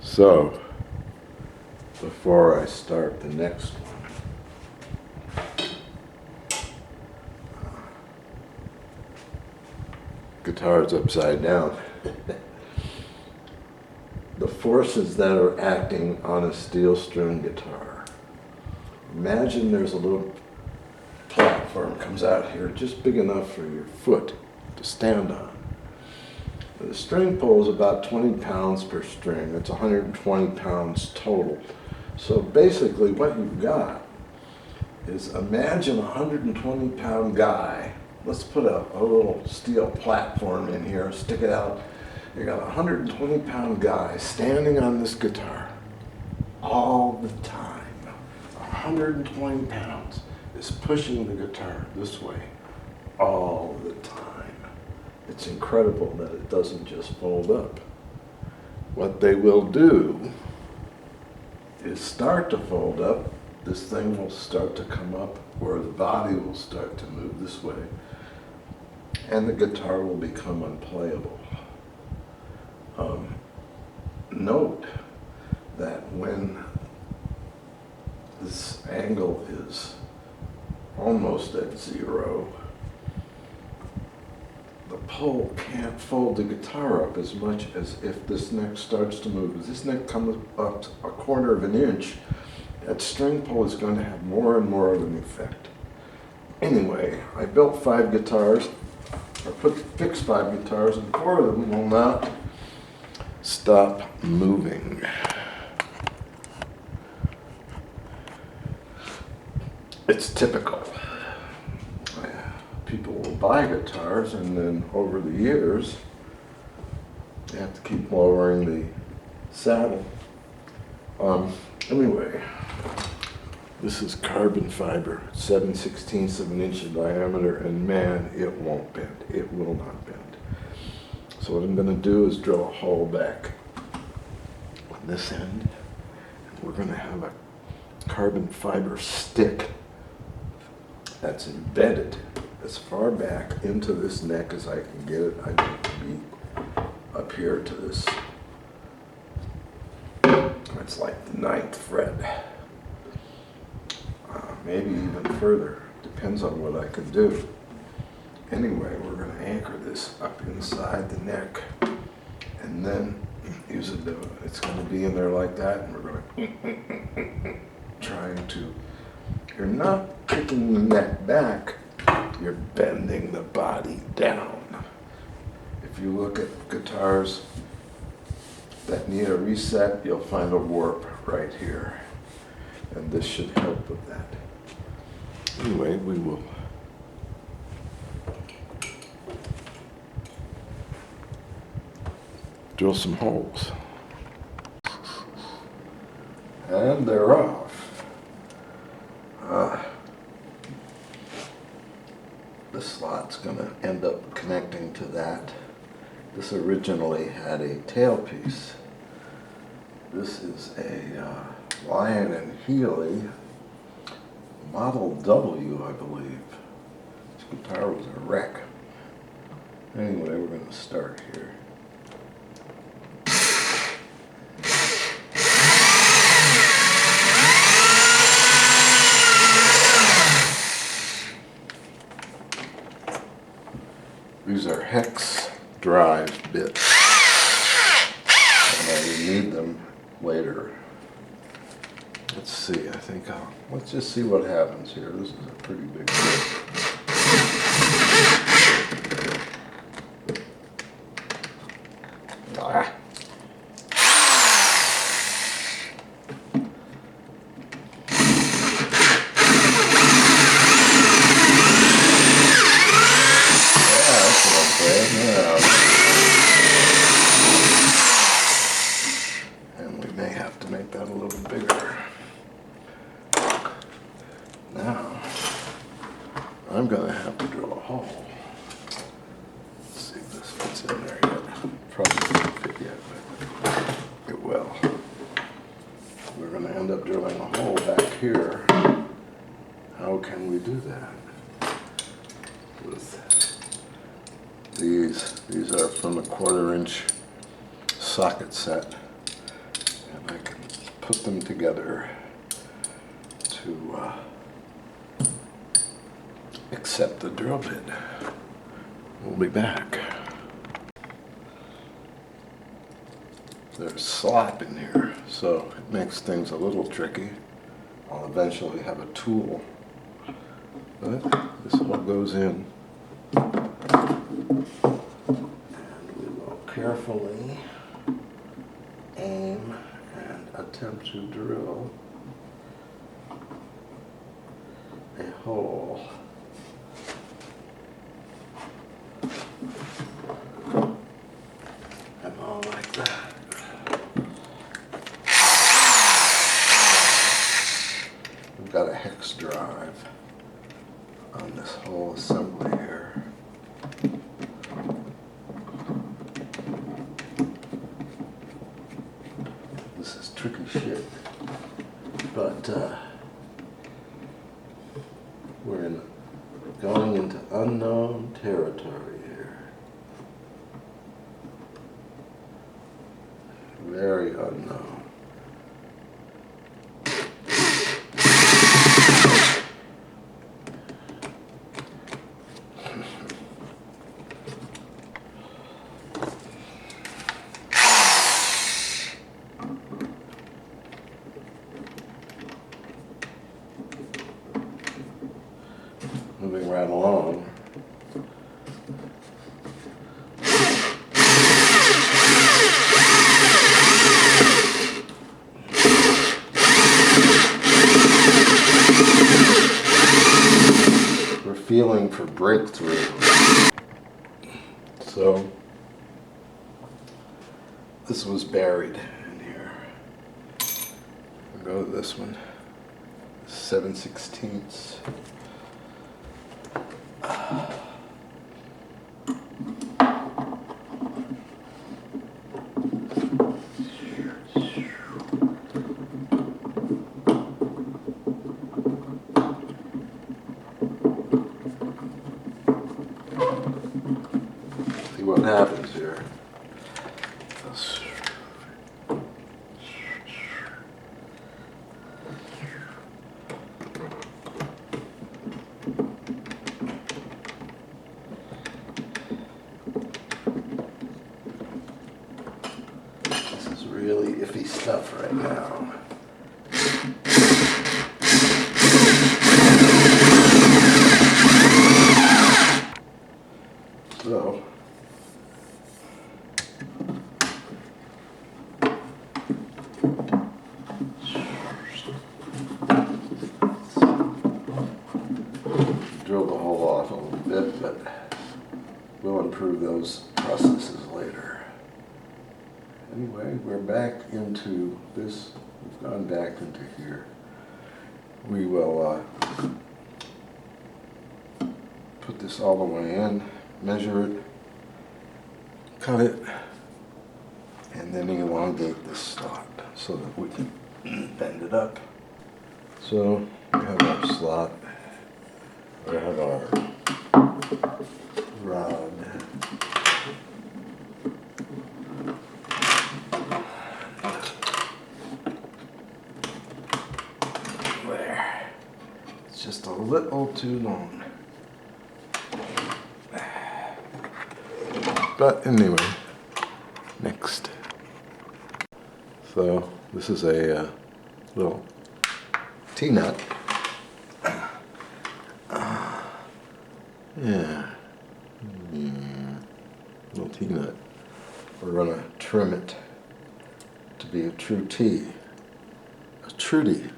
So, before I start the next one, guitar's upside down. The forces that are acting on a steel string guitar. Imagine there's a little platform comes out here just big enough for your foot to stand on. The string pull is about 20 pounds per string. It's 120 pounds total. So basically what you've got is, imagine a 120 pound guy. Let's put a little steel platform in here, stick it out. You got a 120 pound guy standing on this guitar all the time. 120 pounds is pushing the guitar this way all the time. It's incredible that it doesn't just fold up. What they will do is start to fold up. This thing will start to come up where the body will start to move this way, and the guitar will become unplayable. Note that when this angle is almost at zero, the pull can't fold the guitar up as much as if this neck starts to move. As this neck comes up a quarter of an inch, that string pull is going to have more and more of an effect. Anyway, I built 5 guitars, or fixed 5 guitars, and 4 of them will not stop moving. It's typical. People will buy guitars, and then over the years, you have to keep lowering the saddle. Anyway, this is carbon fiber, 7/16 of an inch in diameter, and man, it won't bend. It will not bend. So what I'm going to do is drill a hole back on this end, and we're going to have a carbon fiber stick that's embedded as far back into this neck as I can get it. I need to be up here to this. It's like the 9th fret. Maybe even further. Depends on what I can do. Anyway, we're going to anchor this up inside the neck, and then use it. It's going to be in there like that, and we're going to trying to. You're not kicking the neck back. You're bending the body down. If you look at guitars that need a reset, you'll find a warp right here. And this should help with that. Anyway, we will drill some holes. And they're off. This slot's going to end up connecting to that. This originally had a tailpiece. This is a Lion and Healy Model W, I believe. This guitar was a wreck. Anyway, we're going to start here. These are hex drive bits, and I will need them later. Let's see, let's just see what happens here. This is a pretty big bit. Ah. And we may have to make that a little bigger. Now, I'm going to have to drill a hole. Let's see if this fits in there yet. Probably doesn't fit yet, but it will. We're going to end up drilling a hole back here. How can we do that? With these are from a 1/4 inch socket set. and I can put them together to accept the drill bit. We'll be back. There's slop in here, so it makes things a little tricky. I'll eventually have a tool, but this all goes in. And we will carefully aim and attempt to drill a hole. And all like that. We've got a hex drive on this whole assembly here. This is tricky shit, but we're going into unknown territory here. Very unknown. Moving right along. We're feeling for breakthrough. So this was buried in here. We'll go to this one. 7/16. See what happens here. This is really iffy stuff right now. So, drill the hole off a little bit, but we'll improve those processes later. Anyway, we're back into this. We've gone back into here. We will put this all the way in, measure it, cut it, and then elongate this slot so that we can bend it up. So we have our slot, we have our rod. There. It's just a little too long. But anyway, next. So this is a little T-nut. Yeah. Little T-nut. We're going to trim it to be a true T. A Trudy.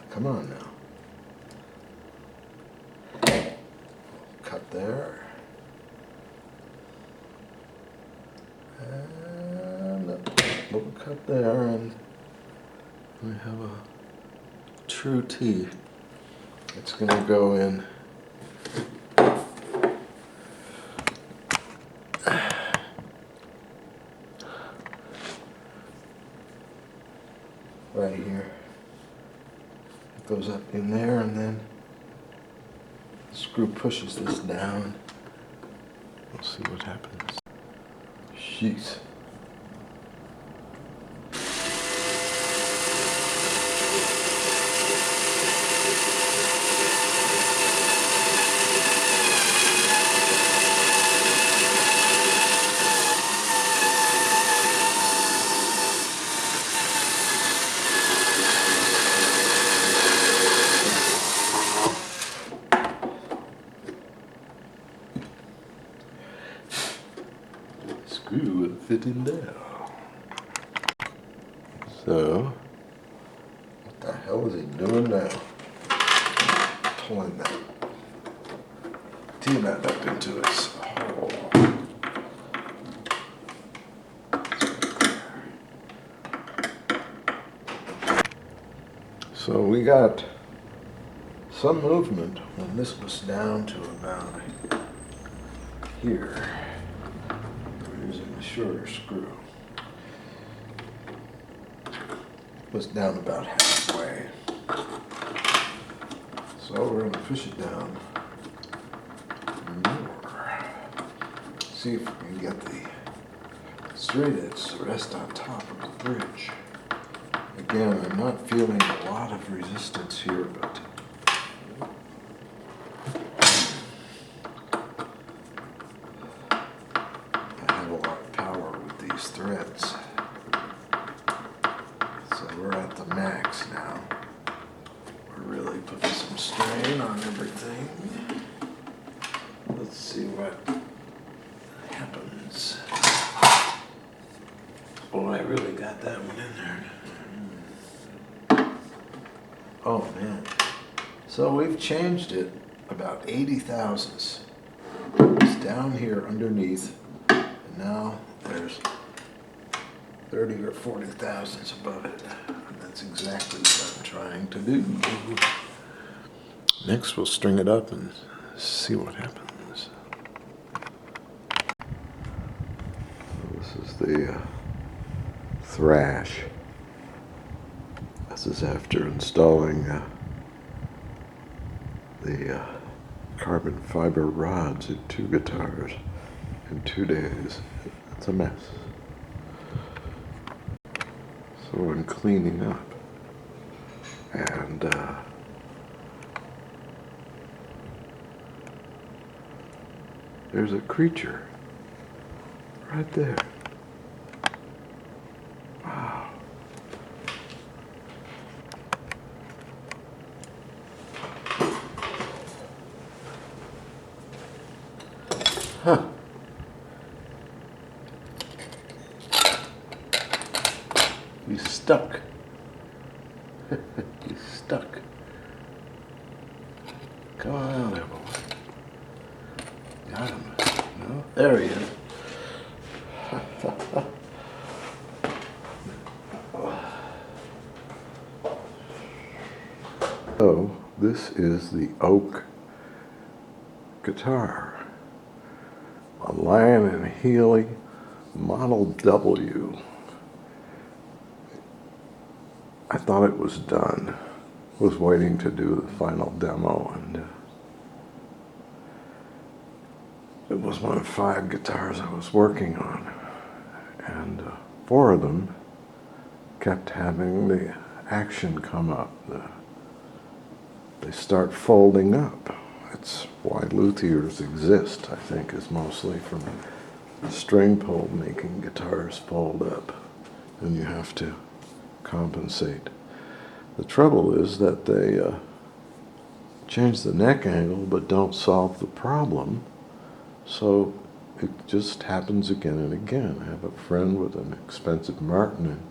Come on now. Cut there. And a little cut there, and we have a true T. It's going to go in right here. It goes up in there, and then the screw pushes this down. We'll see what happens. Jeez. get in there. So, what the hell is he doing now? Pulling that T-nut up into its hole. So we got some movement when this was down to about here. We're using the shorter screw. It was down about halfway. So we're going to push it down more. See if we can get the straight edge to rest on top of the bridge. Again, I'm not feeling a lot of resistance here, but I have a lot of power with these threads. So we're at the max now. We're really putting some strain on everything. Let's see what happens. Oh, I really got that one in there. Oh man. So we've changed it about 80 thousandths. It's down here underneath, and now there's 30 or 40 thousandths above it. And that's exactly what I'm trying to do. Next we'll string it up and see what happens. This is the thrash. This is after installing the carbon fiber rods in 2 guitars in 2 days. It's a mess. So I'm cleaning up, and there's a creature right there. Wow. Huh. He's stuck. He's stuck. Come on out there, boy. Got him. No? There he is. So, this is the oak guitar. A Lyon and Healy Model W. I thought it was done. Was waiting to do the final demo, and it was one of 5 guitars I was working on, and 4 of them kept having the action come up. They start folding up. That's why luthiers exist, I think, is mostly from the string pull making guitars fold up, and you have to compensate. The trouble is that they change the neck angle but don't solve the problem, so it just happens again and again. I have a friend with an expensive Martin, and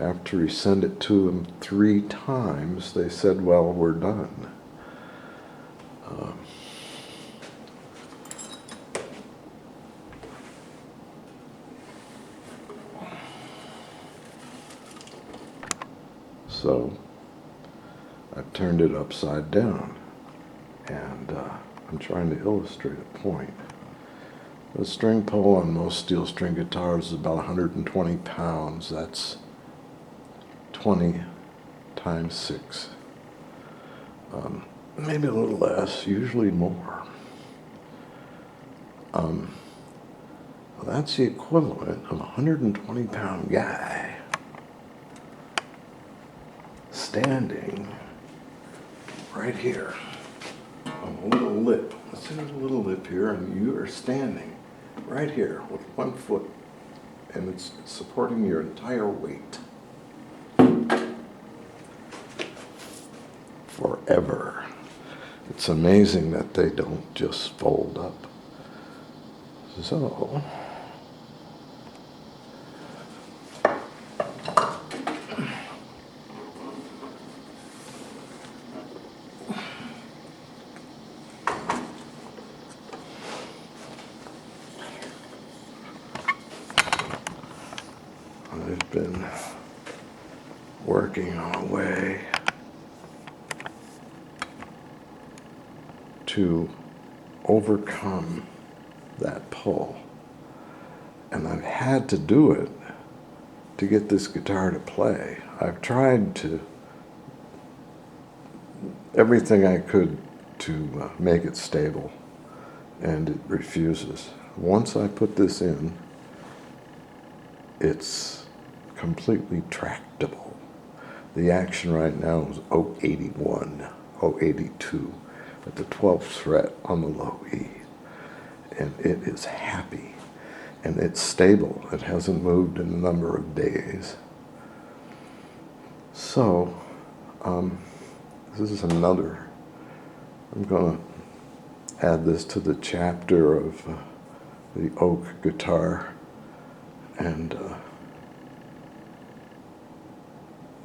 after he sent it to them 3 times, they said, well, we're done. So I've turned it upside down, and I'm trying to illustrate a point. The string pull on most steel string guitars is about 120 pounds. That's 20 times 6. Maybe a little less, usually more. Well, that's the equivalent of a 120-pound guy standing right here on a little lip. Let's say there's a little lip here, and you are standing right here with 1 foot, and it's supporting your entire weight. Forever. It's amazing that they don't just fold up. So, I've been working on a way to overcome that pull. And I've had to do it to get this guitar to play. I've tried to everything I could to make it stable, and it refuses. Once I put this in, it's completely tractable. The action right now is 081, 082 at the 12th fret on the low E. And it is happy, and it's stable. It hasn't moved in a number of days. So, this is another, I'm going to add this to the chapter of the oak guitar, and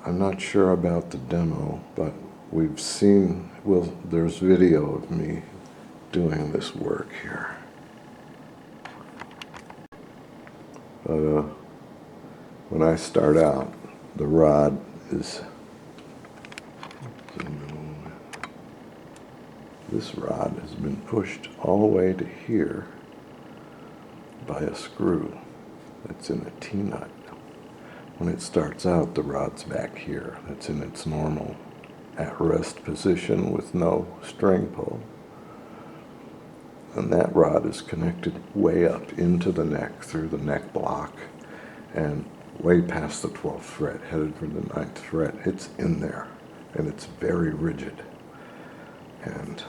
I'm not sure about the demo, but we've seen, well, there's video of me doing this work here. But when I start out, the rod is, this rod has been pushed all the way to here by a screw that's in a T-nut. When it starts out, the rod's back here. That's in its normal at-rest position with no string pull. And that rod is connected way up into the neck through the neck block and way past the 12th fret, headed for the 9th fret. It's in there, and it's very rigid. And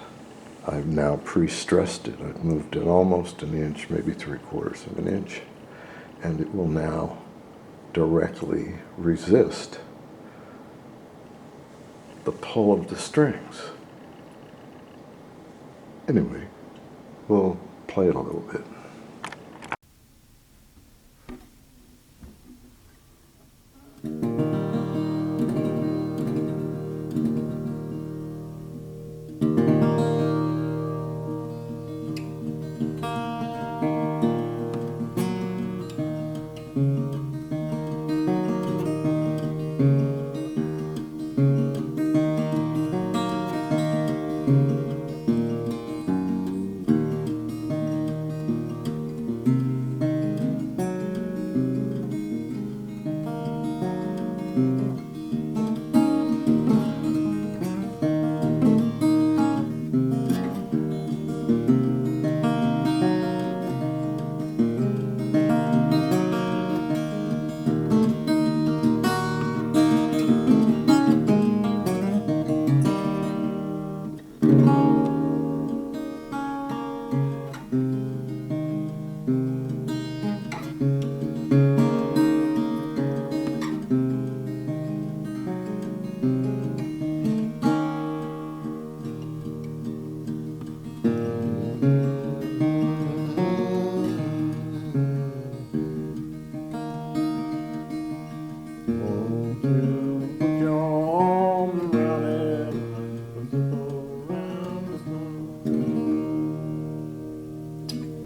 I've now pre-stressed it. I've moved it almost an inch, maybe 3/4 of an inch, and it will now directly resist the pull of the strings. Anyway, we'll play it a little bit.